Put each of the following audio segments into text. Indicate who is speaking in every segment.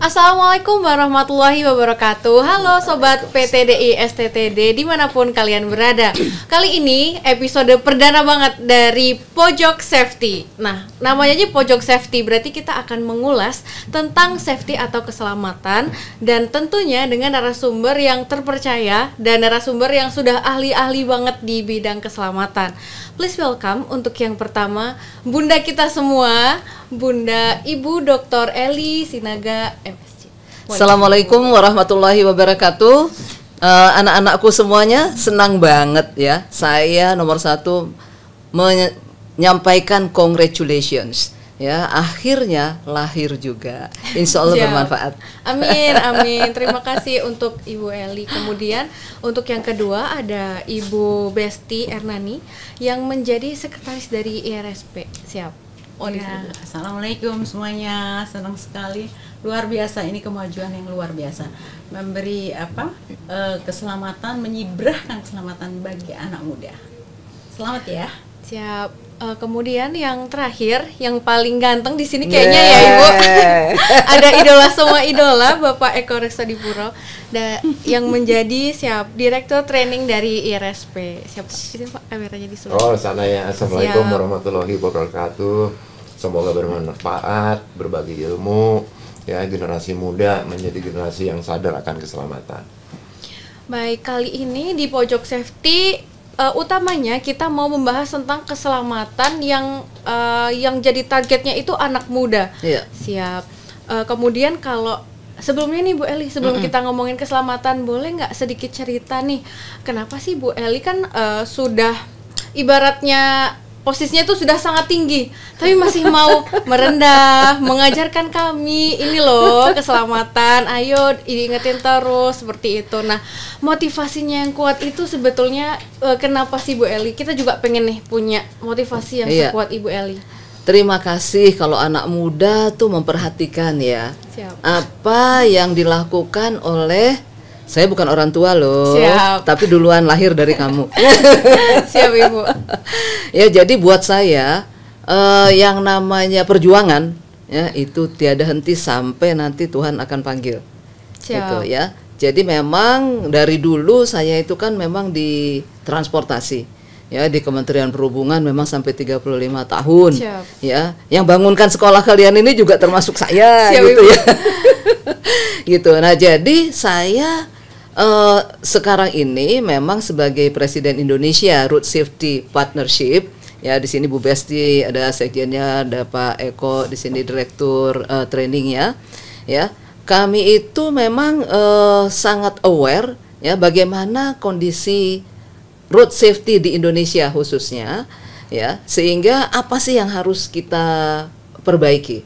Speaker 1: Assalamualaikum warahmatullahi wabarakatuh. Halo Sobat PTDI STTD dimanapun kalian berada. Kali ini episode perdana banget dari Pojok Safety. Nah, namanya aja Pojok Safety, berarti kita akan mengulas tentang safety atau keselamatan. Dan tentunya dengan narasumber yang terpercaya dan narasumber yang sudah ahli-ahli banget di bidang keselamatan. Please welcome untuk yang pertama Bunda kita semua, Bunda Ibu Dr. Eli Sinaga MSc.
Speaker 2: Assalamualaikum warahmatullahi wabarakatuh. Anak-anakku semuanya, senang banget ya. Saya nomor satu menyampaikan congratulations. Ya, akhirnya lahir juga. Insya Allah bermanfaat.
Speaker 1: Amin, amin. Terima kasih untuk Ibu Eli. Kemudian untuk yang kedua ada Ibu Besti Ernani yang menjadi sekretaris dari IRSP. Siap.
Speaker 3: Ya, Assalamualaikum semuanya, senang sekali, luar biasa, ini kemajuan yang luar biasa, memberi keselamatan, menyibrahkan keselamatan bagi anak muda. Selamat ya.
Speaker 1: Siap. Kemudian yang terakhir, yang paling ganteng di sini kayaknya ya Ibu, ada idola semua idola, Bapak Eko Reksadipuro, yang menjadi Direktur Training dari IRSP. Siap, itu Pak, kameranya di sebelah.
Speaker 4: Oh, sana ya. Assalamualaikum warahmatullahi wabarakatuh. Semoga bermanfaat, berbagi ilmu, ya, generasi muda menjadi generasi yang sadar akan keselamatan.
Speaker 1: Baik, kali ini di Pojok Safety utamanya kita mau membahas tentang keselamatan yang jadi targetnya itu anak muda.
Speaker 2: Iya.
Speaker 1: Siap. Kemudian kalau sebelumnya nih Bu Eli, sebelum kita ngomongin keselamatan, boleh nggak sedikit cerita nih, kenapa sih Bu Eli kan sudah ibaratnya posisinya itu sudah sangat tinggi, tapi masih mau merendah, mengajarkan kami ini loh keselamatan, ayo diingetin terus seperti itu. Nah, motivasinya yang kuat itu sebetulnya kenapa sih Bu Eli? Kita juga pengen nih punya motivasi yang sekuat Ibu Eli.
Speaker 2: Terima kasih kalau anak muda tuh memperhatikan ya.
Speaker 1: Siap.
Speaker 2: Apa yang dilakukan oleh, saya bukan orang tua loh.
Speaker 1: Siap.
Speaker 2: Tapi duluan lahir dari kamu.
Speaker 1: Siap Ibu.
Speaker 2: Ya, jadi buat saya yang namanya perjuangan ya itu tiada henti sampai nanti Tuhan akan panggil.
Speaker 1: Siap.
Speaker 2: Gitu ya. Jadi memang dari dulu saya itu kan memang di transportasi. Ya, di Kementerian Perhubungan memang sampai 35 tahun.
Speaker 1: Siap.
Speaker 2: Ya, yang bangunkan sekolah kalian ini juga termasuk saya.
Speaker 1: Siap,
Speaker 2: gitu
Speaker 1: Ibu.
Speaker 2: ya. Gitu. Nah, jadi saya sekarang ini memang sebagai Presiden Indonesia Road Safety Partnership, ya di sini Bu Besti ada sekjennya, ada Pak Eko di sini Direktur Training ya. Ya, kami itu memang sangat aware ya bagaimana kondisi road safety di Indonesia khususnya ya, sehingga apa sih yang harus kita perbaiki.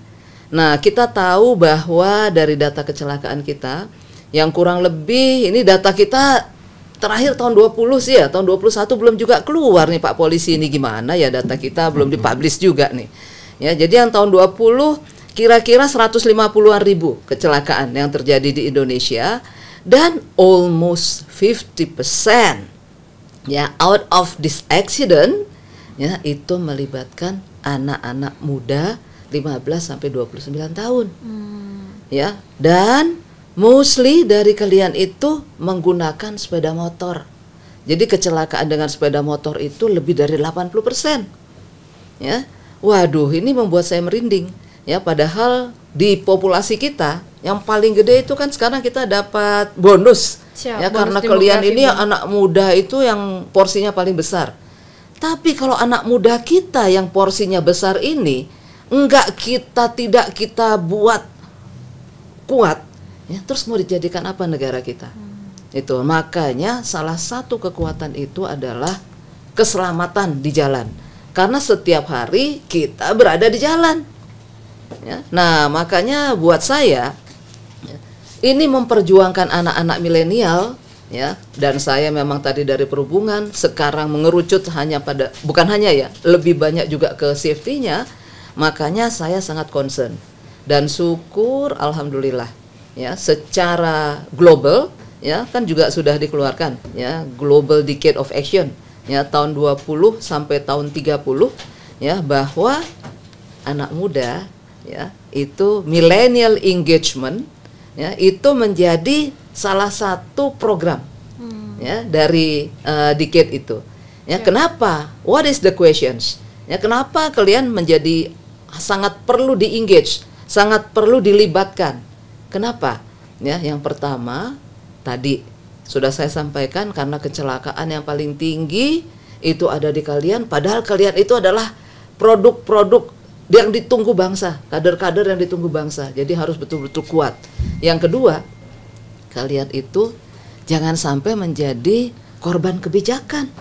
Speaker 2: Nah, kita tahu bahwa dari data kecelakaan kita yang kurang lebih ini data kita terakhir tahun 20 sih ya, tahun 21 belum juga keluar nih Pak Polisi, ini gimana ya data kita belum dipublish juga nih. Ya, jadi yang tahun 20 kira-kira 150-an ribu kecelakaan yang terjadi di Indonesia dan almost 50% ya out of this accident ya itu melibatkan anak-anak muda 15 sampai 29 tahun. Ya, dan mostly dari kalian itu menggunakan sepeda motor. Jadi kecelakaan dengan sepeda motor itu lebih dari 80%. Ya. Waduh, ini membuat saya merinding. Ya, padahal di populasi kita yang paling gede itu kan sekarang kita dapat bonus.
Speaker 1: Siap,
Speaker 2: ya,
Speaker 1: bonus
Speaker 2: karena kalian ini
Speaker 1: Bu.
Speaker 2: anak muda itu yang porsinya paling besar. Tapi kalau anak muda kita yang porsinya besar ini tidak kita buat kuat, ya, terus mau dijadikan apa negara kita? Itu makanya salah satu kekuatan itu adalah keselamatan di jalan, karena setiap hari kita berada di jalan ya. Nah, makanya buat saya ya, ini memperjuangkan anak-anak milenial ya, dan saya memang tadi dari perhubungan sekarang mengerucut hanya pada, bukan hanya ya, lebih banyak juga ke safety-nya. Makanya saya sangat concern dan syukur alhamdulillah ya secara global ya kan juga sudah dikeluarkan ya Global Decade of Action ya tahun 20 sampai tahun 30 ya bahwa anak muda ya itu millennial engagement ya itu menjadi salah satu program ya dari Decade itu. Ya, kenapa? What is the questions? Ya, kenapa kalian menjadi sangat perlu di-engage, sangat perlu dilibatkan? Kenapa? Ya, yang pertama tadi sudah saya sampaikan, karena kecelakaan yang paling tinggi itu ada di kalian, padahal kalian itu adalah produk-produk yang ditunggu bangsa, kader-kader yang ditunggu bangsa. Jadi harus betul-betul kuat. Yang kedua, kalian itu jangan sampai menjadi korban kebijakan.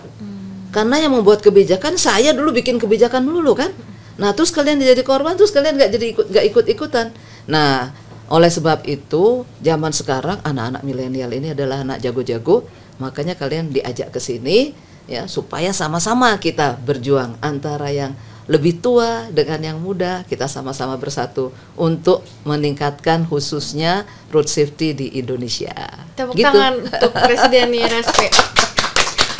Speaker 2: Karena yang membuat kebijakan, saya dulu bikin kebijakan dulu kan. Nah, terus kalian jadi korban, terus kalian nggak ikut-ikutan. Nah, oleh sebab itu, zaman sekarang anak-anak milenial ini adalah anak jago-jago, makanya kalian diajak ke sini ya supaya sama-sama kita berjuang antara yang lebih tua dengan yang muda, kita sama-sama bersatu untuk meningkatkan khususnya road safety di Indonesia.
Speaker 1: Tepuk tangan untuk Presiden IRSP.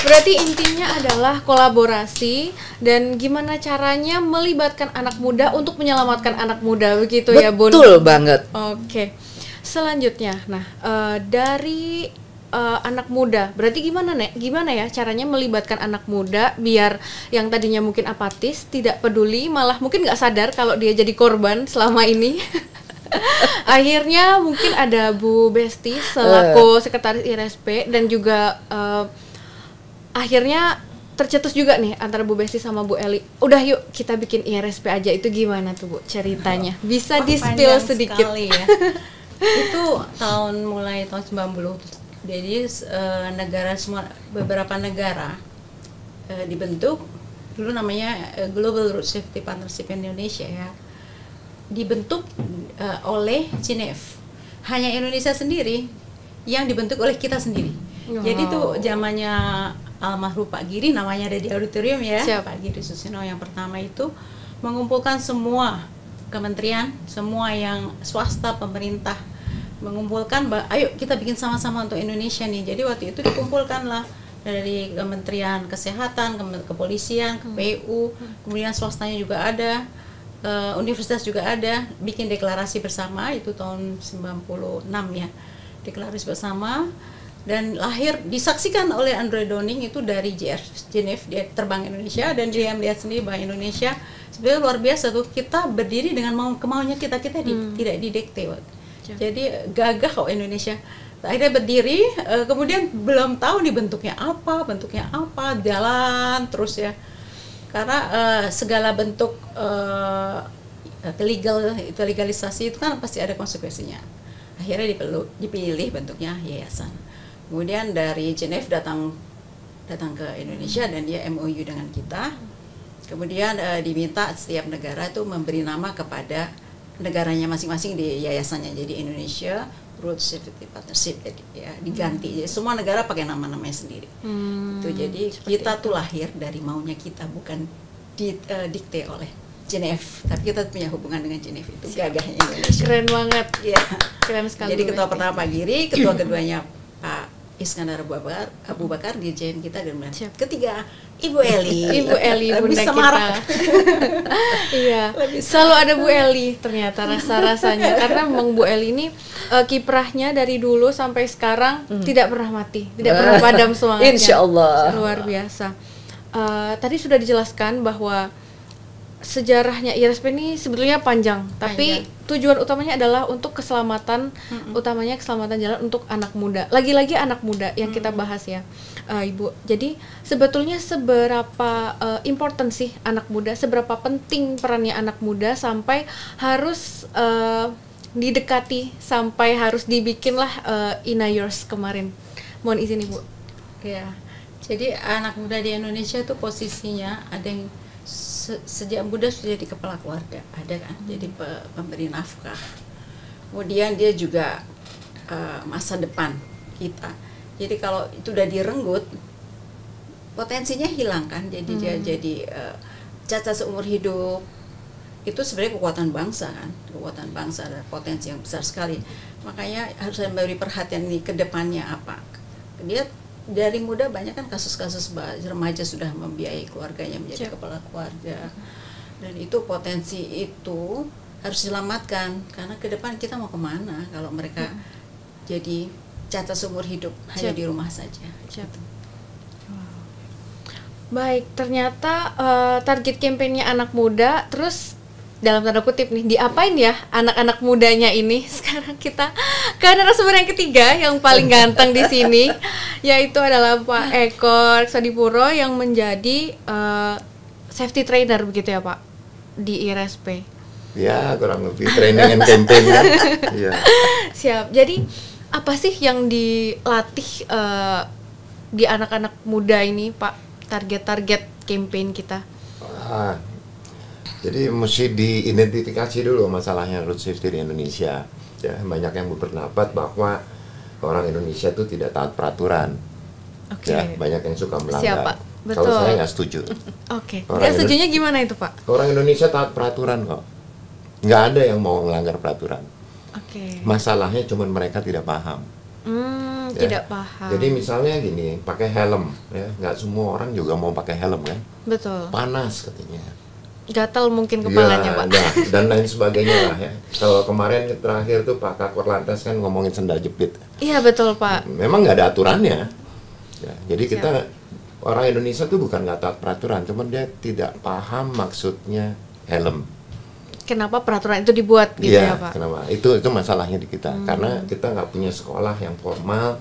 Speaker 1: Berarti intinya adalah kolaborasi dan gimana caranya melibatkan anak muda untuk menyelamatkan anak muda, begitu ya Bun?
Speaker 2: Betul banget.
Speaker 1: Oke. Selanjutnya, nah dari anak muda, berarti gimana ya caranya melibatkan anak muda biar yang tadinya mungkin apatis, tidak peduli, malah mungkin nggak sadar kalau dia jadi korban selama ini. Akhirnya mungkin ada Bu Besti selaku sekretaris IRSP dan juga akhirnya tercetus juga nih antara Bu Besti sama Bu Eli. Udah yuk kita bikin IRSP aja, itu gimana tuh Bu ceritanya? Bisa di-spill sedikit
Speaker 3: sekali, ya. Itu mulai tahun 90. Jadi beberapa negara dibentuk dulu namanya Global Road Safety Partnership Indonesia ya. Dibentuk oleh Genève. Hanya Indonesia sendiri yang dibentuk oleh kita sendiri. Jadi itu zamannya almarhum Pak Giri, namanya ada di auditorium ya.
Speaker 1: Siap.
Speaker 3: Pak Giri Susino yang pertama itu mengumpulkan semua kementerian, semua yang swasta, pemerintah, mengumpulkan, ayo kita bikin sama-sama untuk Indonesia nih. Jadi waktu itu dikumpulkanlah dari Kementerian Kesehatan, Kepolisian, KPU, kemudian swastanya juga ada, universitas juga ada, bikin deklarasi bersama, itu tahun 96 ya, deklarasi bersama. Dan lahir, disaksikan oleh Andre Donning itu dari Genève, dia terbang Indonesia dan dia melihat sendiri bahwa Indonesia sebenarnya luar biasa tuh, kita berdiri dengan kemaunya kita tidak didikte. Jadi gagah kok Indonesia. Akhirnya berdiri, kemudian belum tahu nih bentuknya apa, jalan terus ya. Karena segala bentuk legalisasi itu kan pasti ada konsekuensinya. Akhirnya dipilih bentuknya yayasan. Kemudian dari Genève datang ke Indonesia dan dia MOU dengan kita. Kemudian diminta setiap negara itu memberi nama kepada negaranya masing-masing di yayasannya. Jadi Indonesia Road Safety Partnership ya, diganti. Jadi semua negara pakai nama-namanya sendiri. Itu jadi kita tuh lahir dari maunya kita, bukan didikte oleh Genève, tapi kita punya hubungan dengan Genève. Itu gagahnya Indonesia.
Speaker 1: Keren banget.
Speaker 3: Ya.
Speaker 1: Keren sekali.
Speaker 3: Jadi ketua pertama Pak Giri, ketua keduanya Pak Iskandar Abu Bakar, dirjen kita, dan ketiga Ibu Eli.
Speaker 1: Ibu Eli, bunda kita. Iya. Selalu ada Bu Eli ternyata rasa-rasanya, karena memang Bu Eli ini kiprahnya dari dulu sampai sekarang tidak pernah mati, tidak pernah padam semangatnya.
Speaker 2: Insya Allah.
Speaker 1: Luar biasa. Tadi sudah dijelaskan bahwa sejarahnya IRSP ini sebetulnya panjang, tapi tujuan utamanya adalah untuk keselamatan, utamanya keselamatan jalan untuk anak muda. Lagi-lagi anak muda yang kita bahas ya, Ibu. Jadi sebetulnya seberapa important sih anak muda, seberapa penting perannya anak muda sampai harus didekati, sampai harus dibikinlah Ina Yours kemarin. Mohon izin Ibu.
Speaker 3: Ya, jadi anak muda di Indonesia itu posisinya ada yang sejak muda sudah jadi kepala keluarga, ada kan, jadi pemberi nafkah. Kemudian dia juga masa depan kita. Jadi kalau itu udah direnggut, potensinya hilang kan. Jadi dia jadi cacat seumur hidup. Itu sebenarnya kekuatan bangsa kan, kekuatan bangsa, ada potensi yang besar sekali. Makanya harus memberi perhatian nih ke depannya apa. Dia dari muda banyak kan kasus-kasus remaja sudah membiayai keluarganya menjadi kepala keluarga, dan itu potensi itu harus diselamatkan, karena ke depan kita mau kemana kalau mereka jadi cacat seumur hidup hanya
Speaker 1: Siap.
Speaker 3: di rumah saja.
Speaker 1: Siap. Baik, ternyata target kampanyenya anak muda, terus dalam tanda kutip nih, diapain ya anak-anak mudanya ini? Sekarang kita ke narasumber yang ketiga yang paling ganteng di sini, yaitu adalah Pak Eko Reksadipuro yang menjadi safety trainer begitu ya Pak di IRSP.
Speaker 4: Ya, kurang lebih training and campaign kan. Iya.
Speaker 1: Siap. Jadi apa sih yang dilatih di anak-anak muda ini Pak? Target-target campaign kita.
Speaker 4: Jadi mesti diidentifikasi dulu masalahnya road safety di Indonesia. Ya, banyak yang berpendapat bahwa orang Indonesia itu tidak taat peraturan.
Speaker 1: Oke.
Speaker 4: Ya, banyak yang suka melanggar.
Speaker 1: Siapa?
Speaker 4: Kalau
Speaker 1: Betul.
Speaker 4: saya nggak setuju.
Speaker 1: Oke.
Speaker 4: Orang
Speaker 1: Nggak setujunya gimana itu Pak?
Speaker 4: Orang Indonesia taat peraturan kok. Nggak ada yang mau melanggar peraturan.
Speaker 1: Oke.
Speaker 4: Masalahnya cuma mereka tidak paham. Ya.
Speaker 1: Tidak paham.
Speaker 4: Jadi misalnya gini, pakai helm, ya nggak semua orang juga mau pakai helm kan.
Speaker 1: Betul.
Speaker 4: Panas katanya.
Speaker 1: Gatal mungkin kepalanya
Speaker 4: Ya,
Speaker 1: Pak.
Speaker 4: nah, dan lain sebagainya lah ya. Kalau kemarin terakhir tuh Pak Kakor Lantas kan ngomongin sendal jepit.
Speaker 1: Iya betul Pak.
Speaker 4: Memang nggak ada aturannya. Ya, jadi kita orang Indonesia tuh bukan nggak taat peraturan, cuman dia tidak paham maksudnya helm.
Speaker 1: Kenapa peraturan itu dibuat gitu ya
Speaker 4: Iya,
Speaker 1: Pak?
Speaker 4: kenapa? Itu masalahnya di kita. Karena kita nggak punya sekolah yang formal,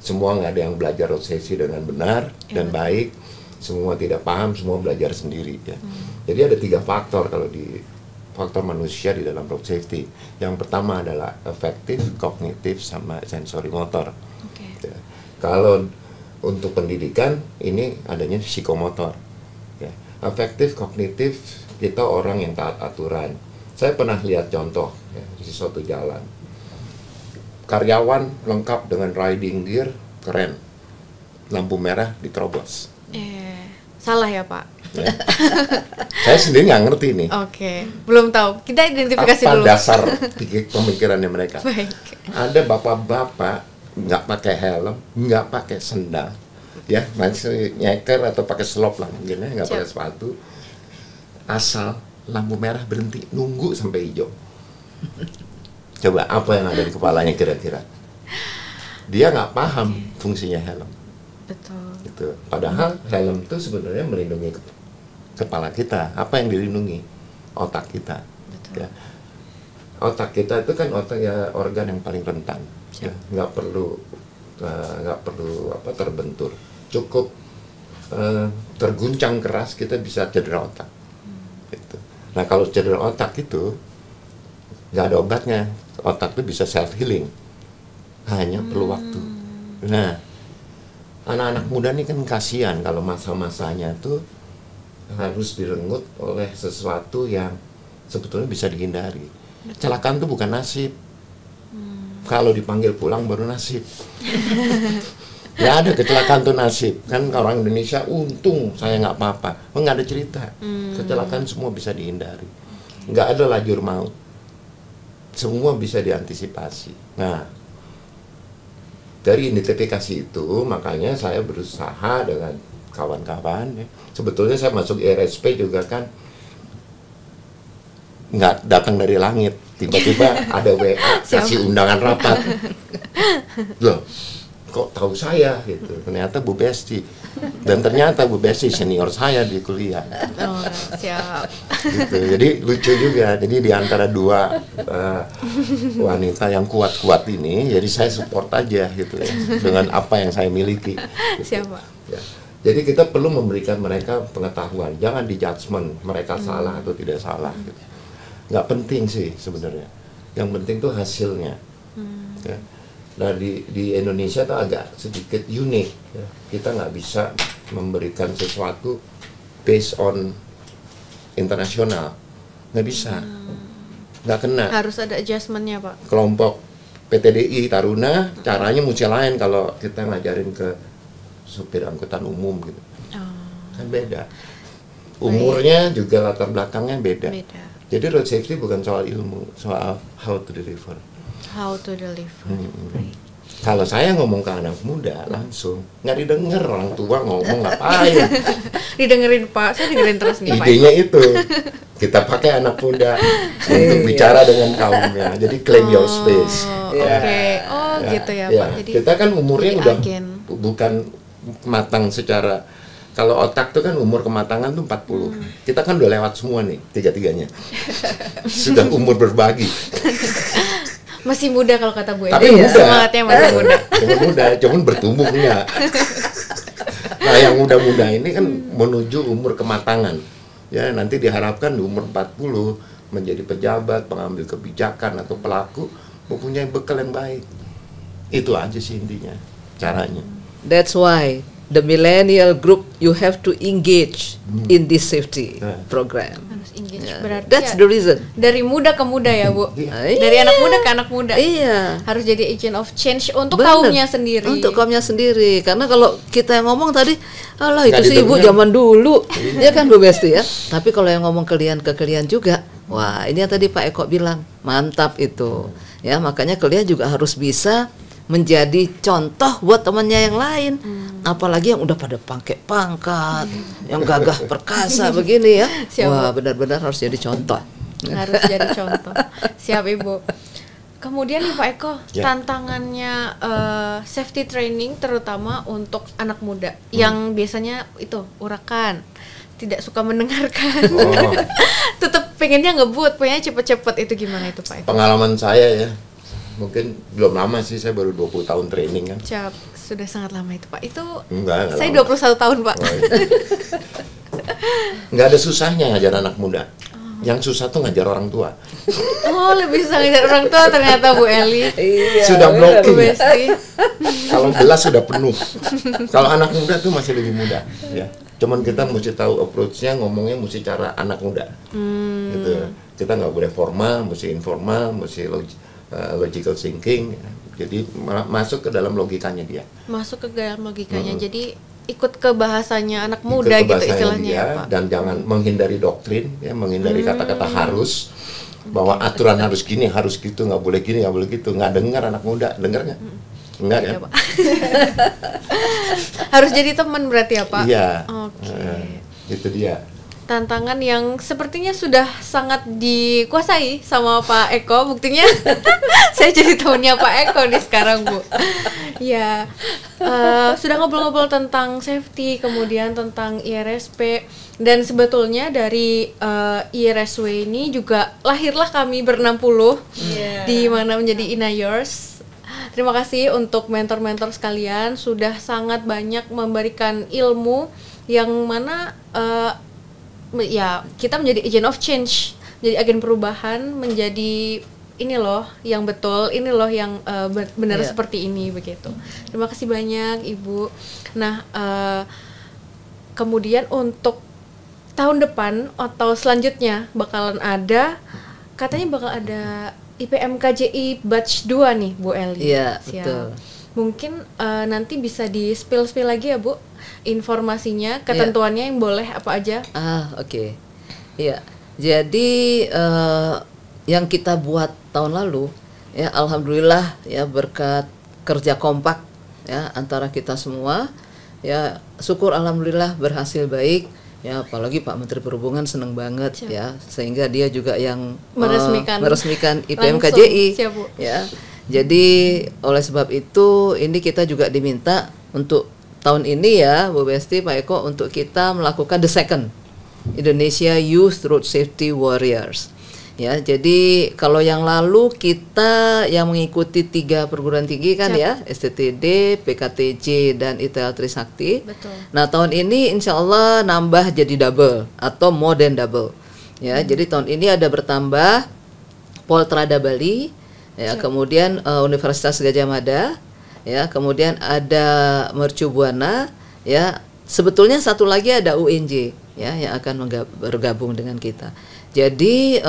Speaker 4: semua nggak ada yang belajar road safety dengan benar dan baik, semua tidak paham, semua belajar sendiri ya. Jadi ada 3 faktor kalau di faktor manusia di dalam road safety. Yang pertama adalah affective, kognitif, sama sensori motor.
Speaker 1: Oke.
Speaker 4: Ya. Kalau untuk pendidikan ini adanya psikomotor. Ya. Affective, kognitif, kita orang yang taat aturan. Saya pernah lihat contoh ya, di suatu jalan. Karyawan lengkap dengan riding gear, keren. Lampu merah diterobos.
Speaker 1: Salah ya Pak?
Speaker 4: Ya. Saya sendiri nggak ngerti nih.
Speaker 1: Oke. Belum tahu. Kita identifikasi
Speaker 4: Apa
Speaker 1: dulu.
Speaker 4: dasar pemikirannya mereka?
Speaker 1: Baik.
Speaker 4: Ada bapak-bapak nggak pakai helm, nggak pakai sendal, ya masih nyeker atau pakai slop lah mungkin ya, nggak pakai sepatu. Asal lampu merah berhenti, nunggu sampai hijau. Coba apa yang ada di kepalanya kira-kira? Dia nggak paham fungsinya helm.
Speaker 1: Betul.
Speaker 4: Gitu. Padahal helm itu sebenarnya melindungi kepala kita. Apa yang dilindungi? Otak kita.
Speaker 1: Betul.
Speaker 4: Ya. Otak kita itu kan otak ya organ yang paling rentan. Ya. Nggak perlu terbentur. Cukup terguncang keras kita bisa cedera otak. Gitu. Nah kalau cedera otak itu nggak ada obatnya, otak itu bisa self healing, hanya perlu waktu. Nah anak-anak muda ini kan kasihan kalau masa-masanya tuh harus direnggut oleh sesuatu yang sebetulnya bisa dihindari. Kecelakaan tuh bukan nasib. Kalau dipanggil pulang baru nasib. Nggak ada kecelakaan tuh nasib. Kan orang Indonesia untung saya nggak apa-apa. Nggak ada cerita. Kecelakaan semua bisa dihindari. Nggak ada lajur maut. Semua bisa diantisipasi. Nah, dari identifikasi itu makanya saya berusaha dengan kawan-kawan. Ya. Sebetulnya saya masuk IRSP juga kan nggak datang dari langit. Tiba-tiba ada WA kasih undangan rapat. Loh, kok tahu saya gitu. Ternyata Bu Besti. Dan ternyata Bu Besti senior saya di kuliah.
Speaker 1: Oh, siap.
Speaker 4: Gitu. Jadi lucu juga. Jadi di antara dua wanita yang kuat-kuat ini, jadi saya support aja gitu ya, dengan apa yang saya miliki. Gitu.
Speaker 1: Siap Pak.
Speaker 4: Ya. Jadi kita perlu memberikan mereka pengetahuan. Jangan di judgement mereka salah atau tidak salah. Gitu. Nggak penting sih sebenarnya. Yang penting tuh hasilnya. Ya. Nah di Indonesia tuh agak sedikit unik. Ya. Kita nggak bisa memberikan sesuatu based on internasional, nggak bisa, nggak kena.
Speaker 1: Harus ada adjustment-nya Pak.
Speaker 4: Kelompok PTDI Taruna caranya mesti lain kalau kita ngajarin ke supir angkutan umum gitu. Kan beda. Umurnya juga latar belakangnya beda. Jadi road safety bukan soal ilmu, soal how to deliver.
Speaker 1: How to deliver.
Speaker 4: Kalau saya ngomong ke anak muda langsung nggak didengar, orang tua ngomong ngapain?
Speaker 1: Didengerin Pak, saya dengerin terus nih Pak.
Speaker 4: Idenya itu kita pakai anak muda untuk bicara dengan kaumnya. Jadi claim your space.
Speaker 1: Oke. Oh, gitu ya, Pak. Jadi
Speaker 4: kita kan umurnya
Speaker 1: jadi
Speaker 4: udah
Speaker 1: agen.
Speaker 4: bukan matang secara, kalau otak tuh kan umur kematangan tuh 40. Kita kan udah lewat semua nih, tiga-tiganya. Sudah umur berbagi.
Speaker 1: Masih muda kalau kata Bu
Speaker 4: Tapi
Speaker 1: Edi.
Speaker 4: muda.
Speaker 1: Semangatnya masih muda.
Speaker 4: Cuman bertumbuh enggak. Nah, yang muda-muda ini kan menuju umur kematangan. Ya, nanti diharapkan di umur 40 menjadi pejabat, pengambil kebijakan atau pelaku, mempunyai bekal yang baik. Itu aja sih intinya, caranya.
Speaker 2: That's why the millennial group you have to engage in this safety program.
Speaker 1: Harus engage.
Speaker 2: Yeah.
Speaker 1: Berarti
Speaker 2: That's
Speaker 1: ya
Speaker 2: the reason.
Speaker 1: dari muda ke muda ya, Bu.
Speaker 2: Iya.
Speaker 1: Dari anak muda ke anak muda.
Speaker 2: Iya.
Speaker 1: Harus jadi agent of change untuk
Speaker 2: Bener.
Speaker 1: kaumnya sendiri.
Speaker 2: Untuk kaumnya sendiri. Karena kalau kita yang ngomong tadi, alah itu
Speaker 4: Nggak
Speaker 2: sih ibu
Speaker 4: didengar.
Speaker 2: zaman dulu, ya kan Bu Besti ya. Tapi kalau yang ngomong ke kalian juga, wah ini yang tadi Pak Eko bilang, mantap itu. Ya makanya kalian juga harus bisa menjadi contoh buat temannya yang lain. Apalagi yang udah pada pangkat, yang gagah perkasa begini ya.
Speaker 1: Siap,
Speaker 2: Wah
Speaker 1: Bu.
Speaker 2: benar-benar harus jadi contoh.
Speaker 1: Harus jadi contoh. Siap, Ibu. Kemudian nih Pak Eko,
Speaker 4: Ya.
Speaker 1: tantangannya safety training terutama untuk anak muda yang biasanya itu urakan, tidak suka mendengarkan,
Speaker 4: Oh.
Speaker 1: tetap pengennya ngebut, pengennya cepet-cepet, itu gimana itu Pak Eko?
Speaker 4: Pengalaman saya ya, mungkin belum lama sih, saya baru 20 tahun training kan.
Speaker 1: Siap, sudah sangat lama itu Pak. Itu
Speaker 4: Enggak
Speaker 1: saya
Speaker 4: lama.
Speaker 1: 21 tahun Pak.
Speaker 4: Oh, iya. Nggak ada susahnya ngajar anak muda. Yang susah tuh ngajar orang tua.
Speaker 1: Oh, lebih susah ngajar orang tua ternyata Bu Eli.
Speaker 2: Iya.
Speaker 4: Sudah
Speaker 1: Bu
Speaker 4: blocking.
Speaker 1: Besti.
Speaker 4: Kalau gelas sudah penuh. Kalau anak muda tuh masih lebih mudah. Ya. Cuman kita mesti tahu approach-nya, ngomongnya mesti cara anak muda. Gitu. Kita nggak boleh formal, mesti informal, mesti logical thinking. Jadi masuk ke dalam logikanya dia.
Speaker 1: Masuk ke dalam logikanya. Jadi ikut ke bahasanya anak muda
Speaker 4: Ikut ke
Speaker 1: gitu
Speaker 4: bahasanya
Speaker 1: istilahnya
Speaker 4: dia,
Speaker 1: ya Pak.
Speaker 4: dan jangan menghindari doktrin, ya, menghindari kata-kata harus, bahwa aturan harus gini, harus gitu, nggak boleh gini, nggak boleh gitu. Nggak dengar anak muda, dengar nggak? Enggak
Speaker 1: Iya,
Speaker 4: kan?
Speaker 1: Pak. Harus jadi teman berarti ya Pak.
Speaker 4: Iya.
Speaker 1: Oke.
Speaker 4: Itu dia.
Speaker 1: Tantangan yang sepertinya sudah sangat dikuasai sama Pak Eko. Buktinya saya jadi temannya Pak Eko nih sekarang Bu. Ya, sudah ngobrol-ngobrol tentang safety, kemudian tentang IRSP, dan sebetulnya dari IRSW ini juga lahirlah kami ber-60 di mana menjadi Ina Yours. Terima kasih untuk mentor-mentor sekalian, sudah sangat banyak memberikan ilmu yang mana ya kita menjadi agent of change, jadi agen perubahan, menjadi ini loh yang betul, ini loh yang benar seperti ini begitu. Terima kasih banyak Ibu. Nah, kemudian untuk tahun depan atau selanjutnya bakalan ada, katanya bakal ada IPM KJI batch 2 nih Bu Eli.
Speaker 2: Iya,
Speaker 1: Siap.
Speaker 2: betul.
Speaker 1: Mungkin nanti bisa di spill lagi ya Bu, informasinya, ketentuannya yang boleh apa aja.
Speaker 2: Oke. Iya. Jadi yang kita buat tahun lalu ya alhamdulillah ya berkat kerja kompak ya antara kita semua ya syukur alhamdulillah berhasil baik ya, apalagi Pak Menteri Perhubungan seneng banget ya, sehingga dia juga yang meresmikan IPM KJI
Speaker 1: Siap, Bu.
Speaker 2: ya. Jadi oleh sebab itu ini kita juga diminta untuk tahun ini ya Bu Besti, Pak Eko, untuk kita melakukan the second Indonesia Youth Road Safety Warriors. Ya, jadi kalau yang lalu kita yang mengikuti 3 perguruan tinggi kan ya, STTD, PKTJ dan ITL Trisakti.
Speaker 1: Betul.
Speaker 2: Nah, tahun ini insya Allah nambah jadi double atau more than double. Ya, jadi tahun ini ada bertambah Poltrada Bali, ya, kemudian Universitas Gadjah Mada, ya, kemudian ada Mercu Buana, ya, sebetulnya satu lagi ada UNJ, ya, yang akan bergabung dengan kita. Jadi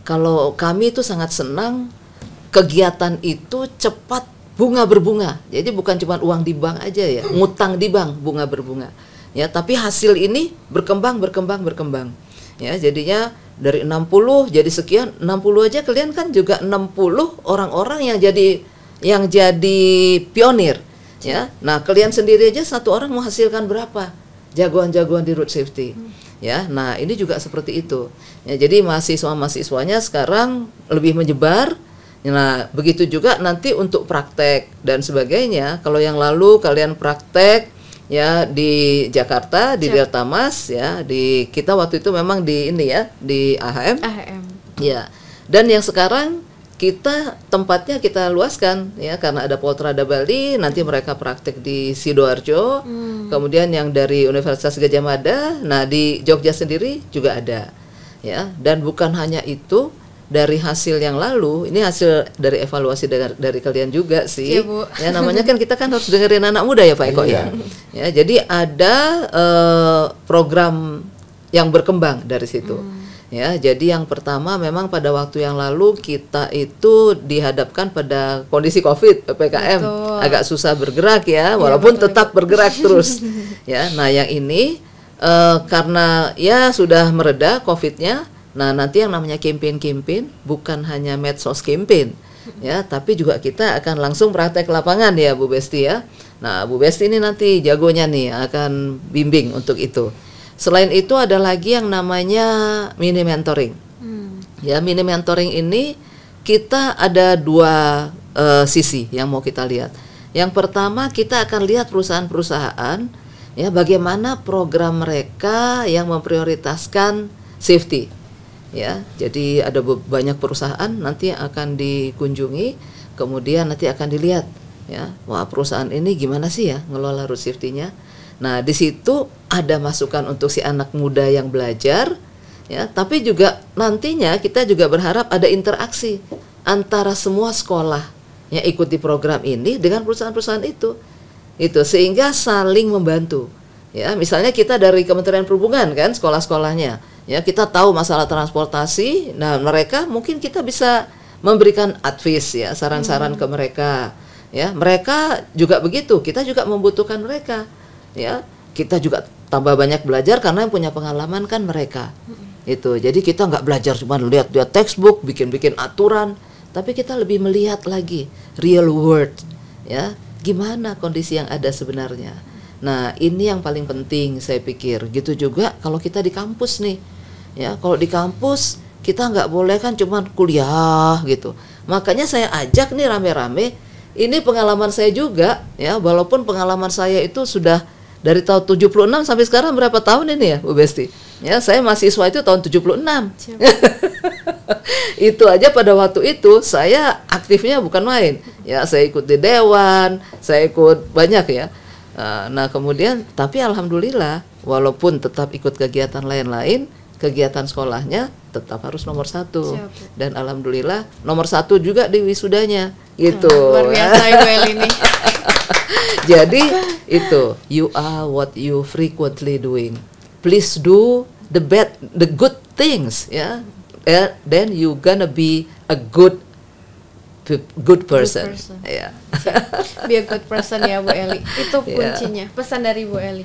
Speaker 2: kalau kami itu sangat senang kegiatan itu cepat bunga berbunga. Jadi bukan cuma uang di bank aja ya, ngutang di bank bunga berbunga. Ya, tapi hasil ini berkembang. Ya, jadinya dari 60 jadi sekian, 60 aja kalian kan juga 60 orang-orang yang jadi pionir ya. Nah, kalian sendiri aja satu orang menghasilkan berapa? jagoan-jagoan di road safety. Ya, nah ini juga seperti itu. Ya, jadi mahasiswa-mahasiswanya sekarang lebih menyebar. Nah, begitu juga nanti untuk praktek dan sebagainya. Kalau yang lalu kalian praktek ya di Jakarta, di Deltamas ya, di kita waktu itu memang di ini ya, di AHM. Ya. Dan yang sekarang kita tempatnya kita luaskan ya, karena ada Poltrada Bali, nanti mereka praktek di Sidoarjo. Kemudian yang dari Universitas Gadjah Mada, nah di Jogja sendiri juga ada. Ya, dan bukan hanya itu, dari hasil yang lalu, ini hasil dari evaluasi dari kalian juga sih.
Speaker 1: Iya, Bu.
Speaker 2: Ya, namanya kan kita kan harus dengerin anak muda ya Pak Eko ya. Ya, jadi ada program yang berkembang dari situ. Ya, jadi yang pertama memang pada waktu yang lalu kita itu dihadapkan pada kondisi COVID, PPKM.
Speaker 1: Betul.
Speaker 2: Agak susah bergerak ya, walaupun tetap bergerak terus. Ya, nah yang ini karena ya sudah mereda COVID-nya, nah nanti yang namanya campaign bukan hanya medsos campaign, ya, tapi juga kita akan langsung praktek lapangan ya Bu Besti ya. Nah Bu Besti ini nanti jagonya nih, akan bimbing untuk itu. Selain itu ada lagi yang namanya mini mentoring. Ya, mini mentoring ini kita ada dua sisi yang mau kita lihat. Yang pertama kita akan lihat perusahaan-perusahaan ya, bagaimana program mereka yang memprioritaskan safety. Ya, jadi ada banyak perusahaan nanti yang akan dikunjungi, kemudian nanti akan dilihat ya, wah perusahaan ini gimana sih ya ngelola road safety-nya. Nah, di situ ada masukan untuk si anak muda yang belajar, ya. Tapi juga nantinya kita juga berharap ada interaksi antara semua sekolah yang ikuti program ini dengan perusahaan-perusahaan itu sehingga saling membantu. Ya, misalnya kita dari Kementerian Perhubungan kan, sekolah-sekolahnya, ya kita tahu masalah transportasi. Nah, mereka mungkin kita bisa memberikan advice ya, saran-saran ke mereka. Ya, mereka juga begitu. Kita juga membutuhkan mereka. Ya, kita juga tambah banyak belajar karena yang punya pengalaman kan mereka. Itu. Jadi kita nggak belajar cuma lihat textbook, bikin aturan, tapi kita lebih melihat lagi real world, ya, gimana kondisi yang ada sebenarnya. Nah, ini yang paling penting saya pikir. Gitu juga kalau kita di kampus nih, ya, kalau di kampus kita nggak boleh kan cuma kuliah gitu. Makanya saya ajak nih rame-rame. Ini pengalaman saya juga, ya, walaupun pengalaman saya itu sudah dari tahun 76 sampai sekarang berapa tahun ini ya Bu Besti? Ya, saya mahasiswa itu tahun 76. Itu aja pada waktu itu saya aktifnya bukan main. Ya, saya ikut di dewan, saya ikut banyak ya. Nah, kemudian tapi alhamdulillah walaupun tetap ikut kegiatan lain-lain, kegiatan sekolahnya tetap harus nomor 1. Dan alhamdulillah nomor 1 juga di wisudanya gitu.
Speaker 1: Luar biasa Ibu Eli ini.
Speaker 2: Jadi itu, you are what you frequently doing. Please do the good things, ya. Then you gonna be a good person. Ya.
Speaker 1: Be a good person ya Bu Eli. Itu kuncinya. Pesan dari Bu Eli.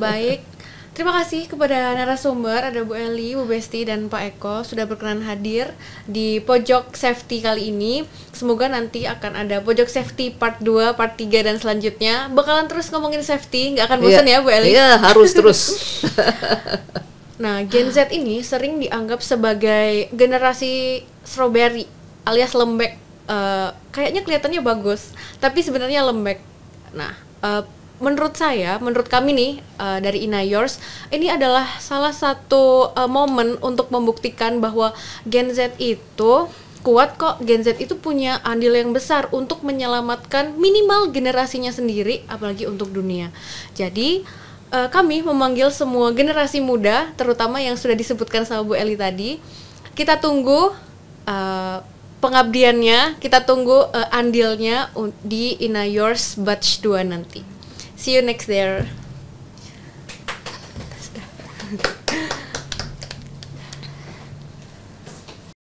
Speaker 1: Baik. Terima kasih kepada narasumber, ada Bu Eli, Bu Besti, dan Pak Eko sudah berkenan hadir di Pojok Safety kali ini. Semoga nanti akan ada Pojok Safety part 2, part 3, dan selanjutnya bakalan terus ngomongin safety, nggak akan bosan ya Bu Eli?
Speaker 2: Iya, harus terus.
Speaker 1: Nah, Gen Z ini sering dianggap sebagai generasi strawberry alias lembek. Kayaknya kelihatannya bagus, tapi sebenarnya lembek. Nah, menurut kami nih dari Inayors, ini adalah salah satu momen untuk membuktikan bahwa Gen Z itu kuat kok. Gen Z itu punya andil yang besar untuk menyelamatkan minimal generasinya sendiri, apalagi untuk dunia. Jadi kami memanggil semua generasi muda, terutama yang sudah disebutkan sama Bu Eli tadi. Kita tunggu pengabdiannya, kita tunggu andilnya di Inayors Batch 2 nanti. See you next there.